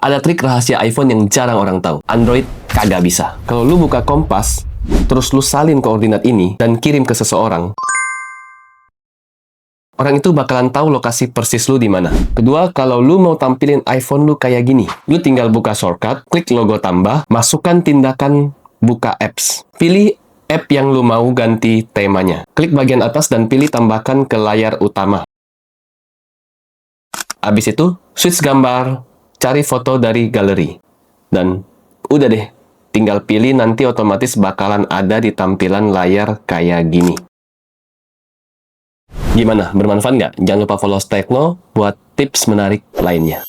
Ada trik rahasia iPhone yang jarang orang tahu. Android kagak bisa. Kalau lu buka Kompas, terus lu salin koordinat ini dan kirim ke seseorang, orang itu bakalan tahu lokasi persis lu di mana. Kedua, kalau lu mau tampilin iPhone lu kayak gini, lu tinggal buka shortcut, klik logo tambah, masukkan tindakan buka apps. Pilih app yang lu mau ganti temanya. Klik bagian atas dan pilih tambahkan ke layar utama. Habis itu, switch gambar, cari foto dari galeri. Dan udah deh, tinggal pilih, nanti otomatis bakalan ada di tampilan layar kayak gini. Gimana? Bermanfaat nggak? Jangan lupa follow Tekno buat tips menarik lainnya.